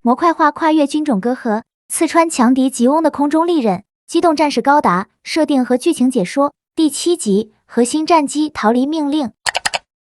模块化跨越军种隔阂，刺穿强敌吉翁的空中利刃。机动战士高达设定和剧情解说第7集核心战机逃离命令。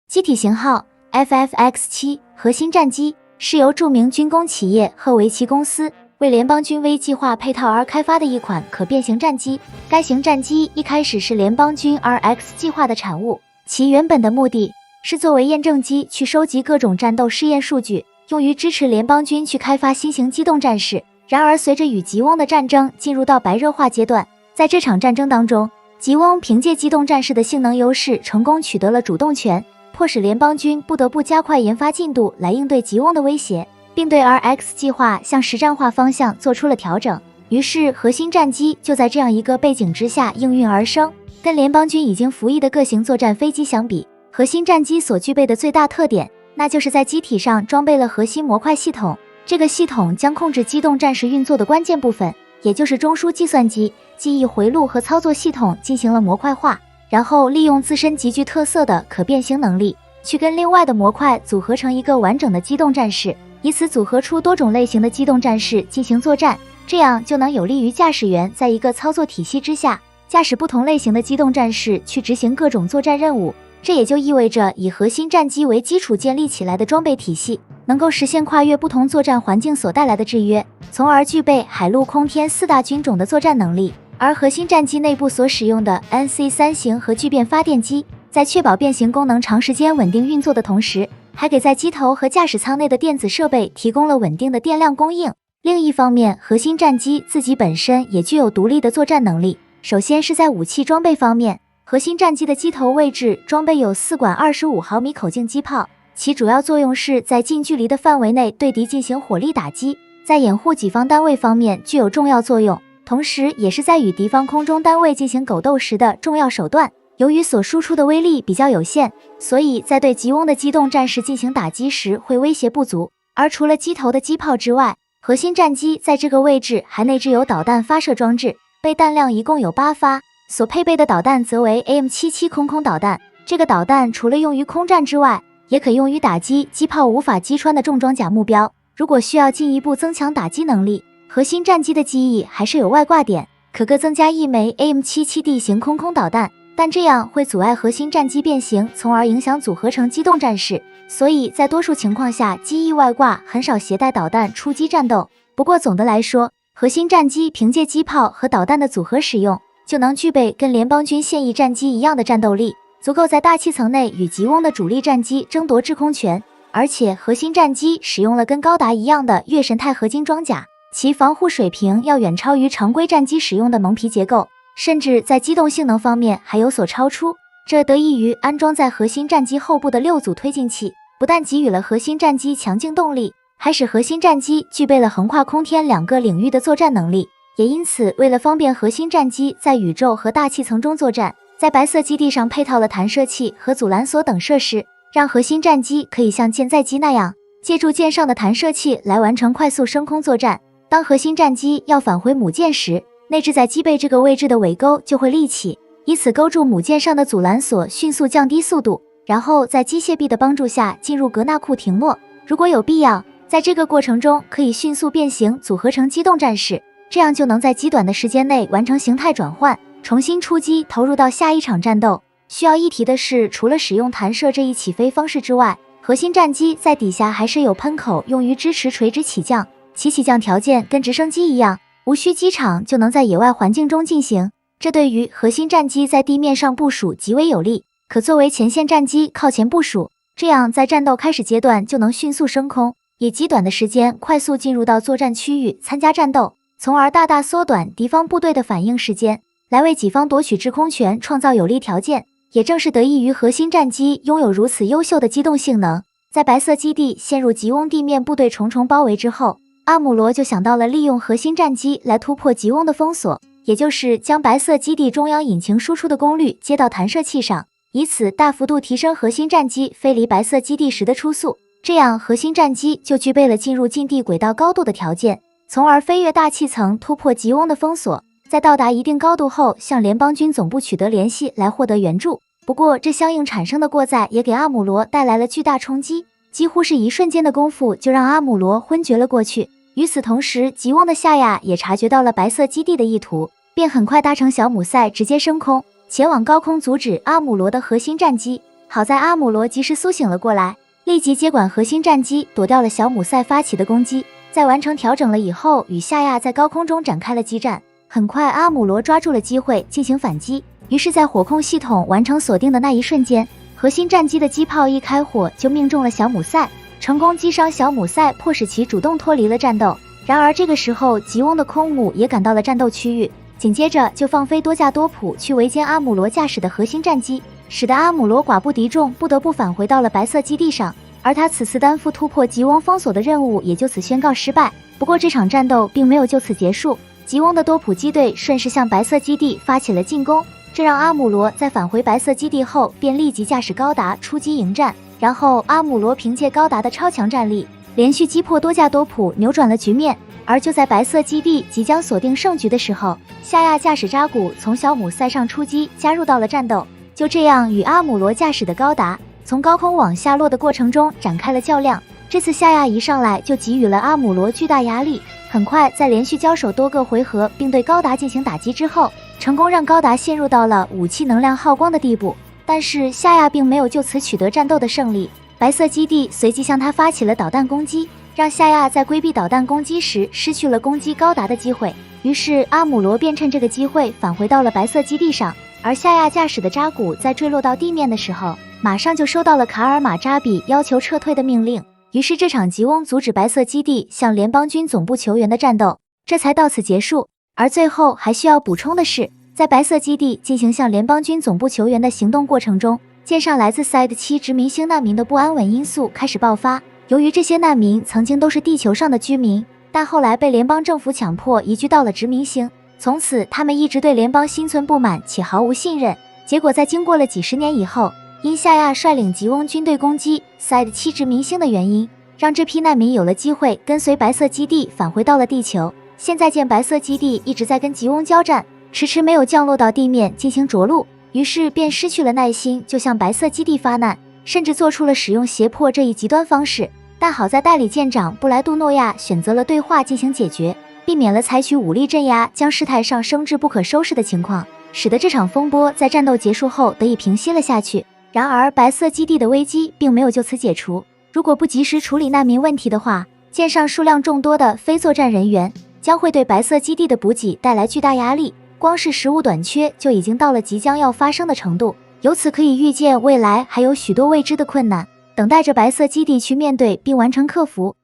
机体型号 FFX7， 核心战机是由著名军工企业赫维奇公司为联邦军微计划配套而开发的一款可变形战机。该型战机一开始是联邦军 RX 计划的产物，其原本的目的是作为验证机去收集各种战斗试验数据，用于支持联邦军去开发新型机动战士。然而随着与吉翁的战争进入到白热化阶段，在这场战争当中，吉翁凭借机动战士的性能优势成功取得了主动权，迫使联邦军不得不加快研发进度来应对吉翁的威胁，并对 RX 计划向实战化方向做出了调整。于是核心战机就在这样一个背景之下应运而生。跟联邦军已经服役的各型作战飞机相比，核心战机所具备的最大特点，那就是在机体上装备了核心模块系统。这个系统将控制机动战士运作的关键部分，也就是中枢计算机、记忆回路和操作系统进行了模块化，然后利用自身极具特色的可变形能力，去跟另外的模块组合成一个完整的机动战士，以此组合出多种类型的机动战士进行作战，这样就能有利于驾驶员在一个操作体系之下，驾驶不同类型的机动战士去执行各种作战任务。这也就意味着以核心战机为基础建立起来的装备体系，能够实现跨越不同作战环境所带来的制约，从而具备海陆空天4大军种的作战能力。而核心战机内部所使用的 NC3 型核聚变发电机，在确保变形功能长时间稳定运作的同时，还给在机头和驾驶舱内的电子设备提供了稳定的电量供应。另一方面，核心战机自己本身也具有独立的作战能力。首先是在武器装备方面，核心战机的机头位置装备有4管25毫米口径机炮，其主要作用是在近距离的范围内对敌进行火力打击，在掩护己方单位方面具有重要作用，同时也是在与敌方空中单位进行狗斗时的重要手段。由于所输出的威力比较有限，所以在对吉翁的机动战士进行打击时会威胁不足。而除了机头的机炮之外，核心战机在这个位置还内置有导弹发射装置，备弹量一共有8发，所配备的导弹则为 AM77空空导弹。这个导弹除了用于空战之外，也可用于打击机炮无法击穿的重装甲目标。如果需要进一步增强打击能力，核心战机的机翼还是有外挂点，可各增加1枚 AM77D 型空空导弹，但这样会阻碍核心战机变形，从而影响组合成机动战士。所以在多数情况下，机翼外挂很少携带导弹出击战斗。不过总的来说，核心战机凭借机炮和导弹的组合使用，就能具备跟联邦军现役战机一样的战斗力，足够在大气层内与吉翁的主力战机争夺制空权。而且核心战机使用了跟高达一样的月神钛合金装甲，其防护水平要远超于常规战机使用的蒙皮结构，甚至在机动性能方面还有所超出。这得益于安装在核心战机后部的6组推进器，不但给予了核心战机强劲动力，还使核心战机具备了横跨空天2个领域的作战能力。也因此，为了方便核心战机在宇宙和大气层中作战，在白色基地上配套了弹射器和阻拦索等设施，让核心战机可以像舰载机那样，借助舰上的弹射器来完成快速升空作战。当核心战机要返回母舰时，内置在机背这个位置的尾钩就会立起，以此勾住母舰上的阻拦索，迅速降低速度，然后在机械臂的帮助下进入格纳库停落。如果有必要，在这个过程中可以迅速变形组合成机动战士，这样就能在极短的时间内完成形态转换，重新出击投入到下一场战斗。需要一提的是，除了使用弹射这一起飞方式之外，核心战机在底下还是有喷口用于支持垂直起降，其起降条件跟直升机一样，无需机场就能在野外环境中进行，这对于核心战机在地面上部署极为有利，可作为前线战机靠前部署，这样在战斗开始阶段就能迅速升空，以极短的时间快速进入到作战区域参加战斗，从而大大缩短敌方部队的反应时间，来为己方夺取制空权创造有利条件。也正是得益于核心战机拥有如此优秀的机动性能，在白色基地陷入吉翁地面部队重重包围之后，阿姆罗就想到了利用核心战机来突破吉翁的封锁，也就是将白色基地中央引擎输出的功率接到弹射器上，以此大幅度提升核心战机飞离白色基地时的初速，这样核心战机就具备了进入近地轨道高度的条件，从而飞越大气层突破吉翁的封锁，在到达一定高度后向联邦军总部取得联系来获得援助。不过这相应产生的过载也给阿姆罗带来了巨大冲击，几乎是一瞬间的功夫就让阿姆罗昏厥了过去。与此同时，吉翁的夏亚也察觉到了白色基地的意图，便很快搭乘小姆塞直接升空，前往高空阻止阿姆罗的核心战机。好在阿姆罗及时苏醒了过来，立即接管核心战机，躲掉了小姆塞发起的攻击。在完成调整了以后，与夏亚在高空中展开了激战。很快，阿姆罗抓住了机会进行反击，于是，在火控系统完成锁定的那一瞬间，核心战机的机炮一开火就命中了小姆塞，成功击伤小姆塞，迫使其主动脱离了战斗。然而这个时候，吉翁的空母也赶到了战斗区域，紧接着就放飞多架多普去围歼阿姆罗驾驶的核心战机，使得阿姆罗寡不敌众，不得不返回到了白色基地上。而他此次担负突破吉翁封锁的任务也就此宣告失败。不过这场战斗并没有就此结束，吉翁的多普机队顺势向白色基地发起了进攻，这让阿姆罗在返回白色基地后便立即驾驶高达出击迎战。然后阿姆罗凭借高达的超强战力，连续击破多架多普，扭转了局面。而就在白色基地即将锁定胜局的时候，夏亚驾驶扎古从小姆塞上出击，加入到了战斗。就这样，与阿姆罗驾驶的高达从高空往下落的过程中展开了较量。这次夏亚一上来就给予了阿姆罗巨大压力，很快在连续交手多个回合并对高达进行打击之后，成功让高达陷入到了武器能量耗光的地步。但是夏亚并没有就此取得战斗的胜利，白色基地随即向他发起了导弹攻击，让夏亚在规避导弹攻击时失去了攻击高达的机会。于是阿姆罗便趁这个机会返回到了白色基地上，而夏亚驾驶的扎古在坠落到地面的时候，马上就收到了卡尔马扎比要求撤退的命令。于是这场吉翁阻止白色基地向联邦军总部求援的战斗这才到此结束。而最后还需要补充的是，在白色基地进行向联邦军总部求援的行动过程中，舰上来自 SIDE-7殖民星难民的不安稳因素开始爆发。由于这些难民曾经都是地球上的居民，但后来被联邦政府强迫移居到了殖民星，从此他们一直对联邦心存不满且毫无信任。结果在经过了几十年以后，因夏亚率领吉翁军队攻击 SIDE-7殖民星的原因，让这批难民有了机会跟随白色基地返回到了地球。现在见白色基地一直在跟吉翁交战，迟迟没有降落到地面进行着陆，于是便失去了耐心，就向白色基地发难，甚至做出了使用胁迫这一极端方式。但好在代理舰长布莱杜诺亚选择了对话进行解决，避免了采取武力镇压，将事态上升至不可收拾的情况，使得这场风波在战斗结束后得以平息了下去。然而白色基地的危机并没有就此解除，如果不及时处理难民问题的话，舰上数量众多的非作战人员将会对白色基地的补给带来巨大压力，光是食物短缺就已经到了即将要发生的程度。由此可以预见，未来还有许多未知的困难等待着白色基地去面对并完成克服。